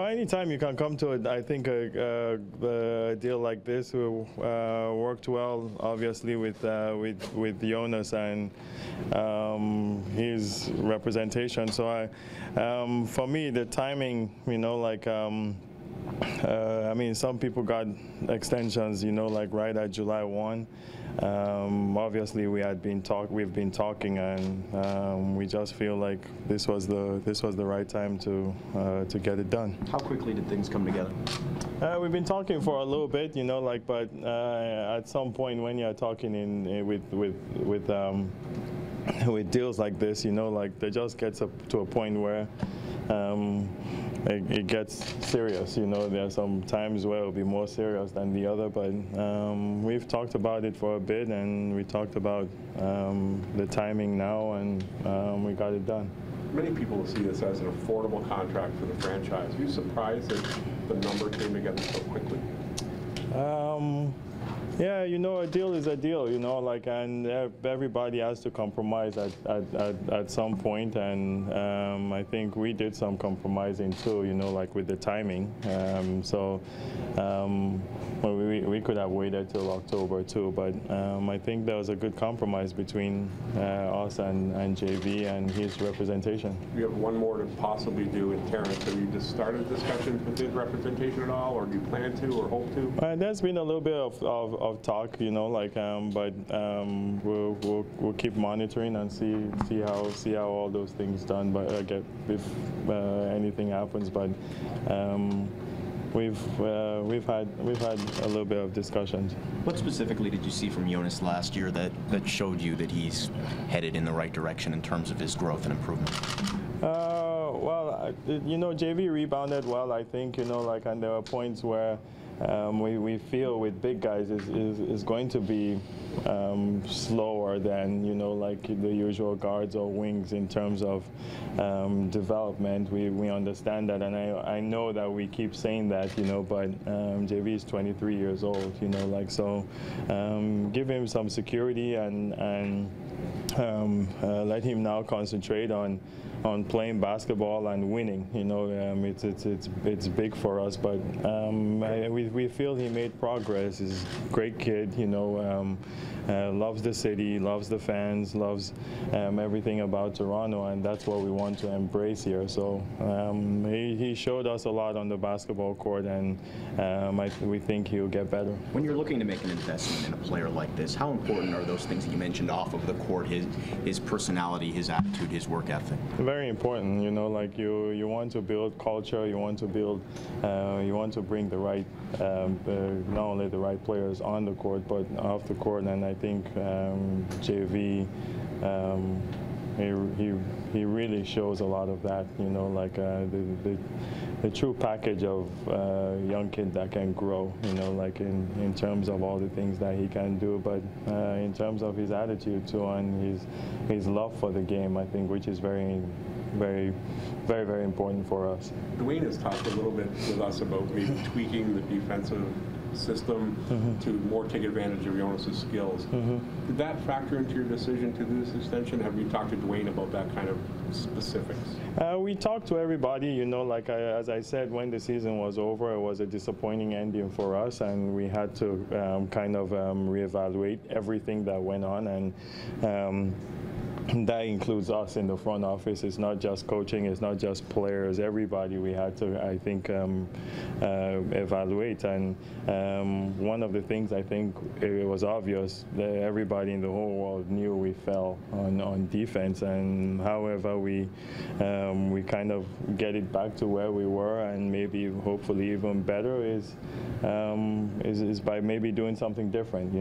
Anytime you can come to it, I think a deal like this worked well, obviously with Jonas and his representation. So for me, the timing, I mean, some people got extensions, like right at July 1. Obviously, we've been talking, and we just feel like this was the right time to get it done. How quickly did things come together? We've been talking for a little bit, but at some point when you're talking with deals like this, there just gets to a point where it gets serious. There are some times where it'll be more serious than the other, but we've talked about it for a bit, and we talked about the timing now, and we got it done. Many people see this as an affordable contract for the franchise. Are you surprised that the number came together so quickly? Yeah, a deal is a deal, and everybody has to compromise at some point, and I think we did some compromising too, with the timing. We could have waited till October too, but I think there was a good compromise between us and JV and his representation. You have one more to possibly do in Terrence. Have you just started discussions with his representation at all, or do you plan to or hope to? There's been a little bit of talk, but we'll keep monitoring and see how all those things done. But if anything happens, but we've had a little bit of discussions. What specifically did you see from Jonas last year that showed you that he's headed in the right direction in terms of his growth and improvement? Well, JV rebounded well, I think, and there were points where we feel with big guys is going to be slower than the usual guards or wings in terms of development. We understand that, and I know that we keep saying that, but JV is 23 years old, so give him some security and let him now concentrate on playing basketball and winning. It's big for us, but we feel he made progress. He's a great kid, loves the city, loves the fans, loves everything about Toronto, and that's what we want to embrace here. So he showed us a lot on the basketball court, and we think he'll get better. When you're looking to make an investment in a player like this, how important are those things that you mentioned off of the court, his personality, his attitude, his work ethic? Very important, you want to build culture, you want to bring the right, not only the right players on the court, but off the court, and I think JV, he really shows a lot of that, the true package of young kid that can grow, in terms of all the things that he can do, but in terms of his attitude too, and his love for the game, I think, which is very, very, very, very important for us. Dwayne has talked a little bit with us about maybe tweaking the defensive system to more take advantage of Jonas's skills. Did that factor into your decision to do this extension? Have you talked to Dwayne about that kind of specifics? We talked to everybody, as I said, when the season was over, it was a disappointing ending for us, and we had to reevaluate everything that went on, and that includes us in the front office. It's not just coaching, it's not just players, everybody we had to, I think, evaluate. And one of the things I think it was obvious that everybody in the whole world knew we fell on defense, and however we kind of get it back to where we were, and maybe hopefully even better is by maybe doing something different,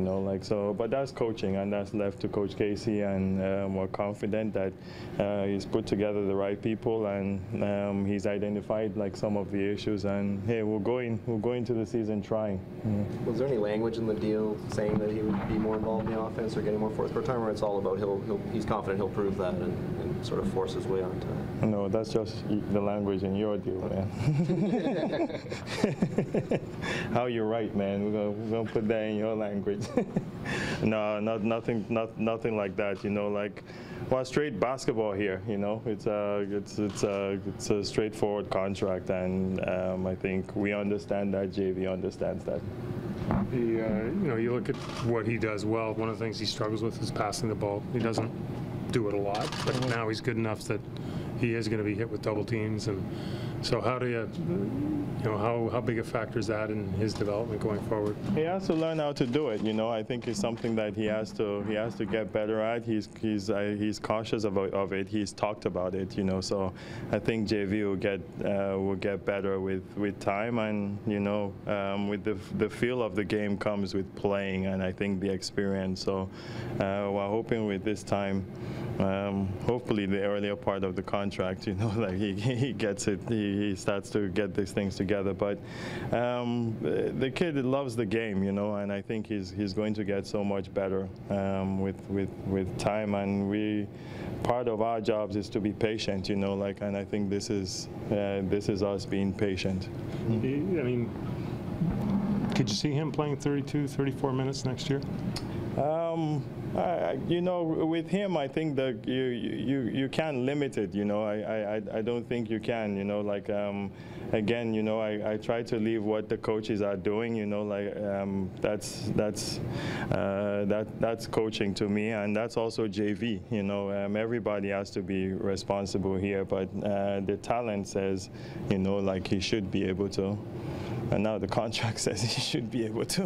so. But that's coaching, and that's left to Coach Casey, and we're confident that he's put together the right people, and he's identified some of the issues, and hey, we'll go into the season trying. Was there any language in the deal saying that he would be more involved in the offense or getting more fourth quarter time, or it's all about he's confident he'll prove that and sort of force his way onto it? No, that's just the language in your deal, man. How you write, man. We're gonna put that in your language. No, nothing like that. You know, like, well, straight basketball here. You know, it's a straightforward contract, and I think we understand that. JV understands that. You know, you look at what he does well. One of the things he struggles with is passing the ball. He doesn't do it a lot, but now he's good enough that he is going to be hit with double teams. And so how do you know, how big a factor is that in his development going forward? He has to learn how to do it. You know, I think it's something that he has to get better at. He's cautious of it. He's talked about it. You know, so I think JV will get better with time, and you know, with the feel of the game comes with playing, and I think the experience. So we're hoping with this time, hopefully the earlier part of the contract, you know, like he gets it. He starts to get these things together. But the kid loves the game, you know, and I think he's going to get so much better with time. And part of our jobs is to be patient, you know, like, and I think this is us being patient. I mean, could you see him playing 32, 34 minutes next year? You know, with him, I think that you can't limit it. You know, I don't think you can. You know, like again, you know, I try to leave what the coaches are doing. You know, like that's coaching to me, and that's also JV. You know, everybody has to be responsible here, but the talent says, you know, like he should be able to. And now the contract says he should be able to.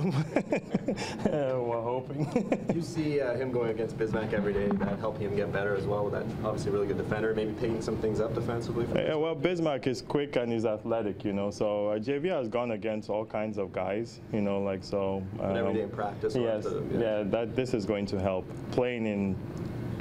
We're hoping. Do you see him going against Bismack every day, that helping him get better as well? With that, obviously a really good defender, maybe picking some things up defensively? Well, Bismack is quick and he's athletic, you know. So JV has gone against all kinds of guys, you know, like so. But every day in practice. Yes, this is going to help. Playing in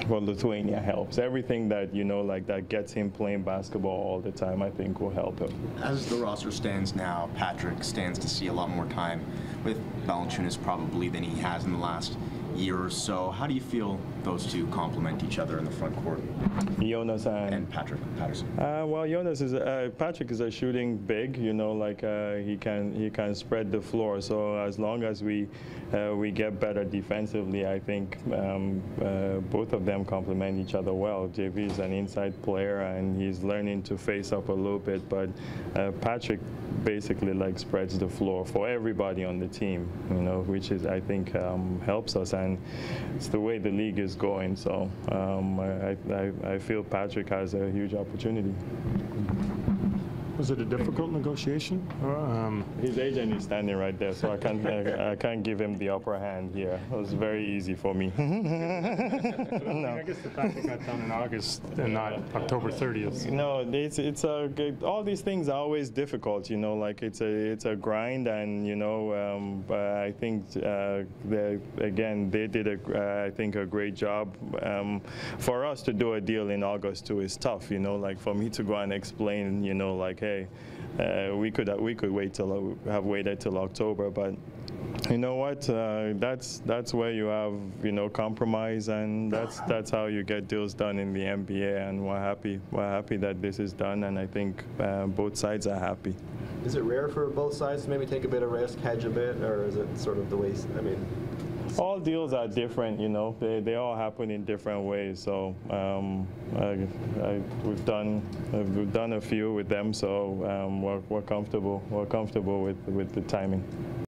Lithuania helps. Everything that, you know, like that gets him playing basketball all the time, I think will help him. As the roster stands now, Patrick stands to see a lot more time with Valanciunas probably than he has in the last year or so. How do you feel those two complement each other in the front court? Jonas and Patrick Patterson. Well, Jonas is Patrick is a shooting big. You know, like he can spread the floor. So as long as we get better defensively, I think both of them complement each other well. JV is an inside player and he's learning to face up a little bit, but Patrick basically like spreads the floor for everybody on the team. You know, which is I think helps us, and it's the way the league is going. So I feel Patrick has a huge opportunity. Was it a difficult negotiation? His agent is standing right there, so I can't give him the upper hand here. It was very easy for me. No. I guess the fact it got done in August and not October 30th. No, all these things are always difficult. You know, like it's a grind, and you know, I think again they did I think a great job. For us to do a deal in August too is tough. You know, like for me to go and explain, you know, like hey. We could have waited till October, but you know what? That's where you have, you know, compromise, and that's how you get deals done in the NBA. And we're happy that this is done, and I think both sides are happy. Is it rare for both sides to maybe take a bit of risk, hedge a bit, or is it sort of the way? I mean. All deals are different, you know. They all happen in different ways. So we've done a few with them. So we're comfortable. We're comfortable with the timing.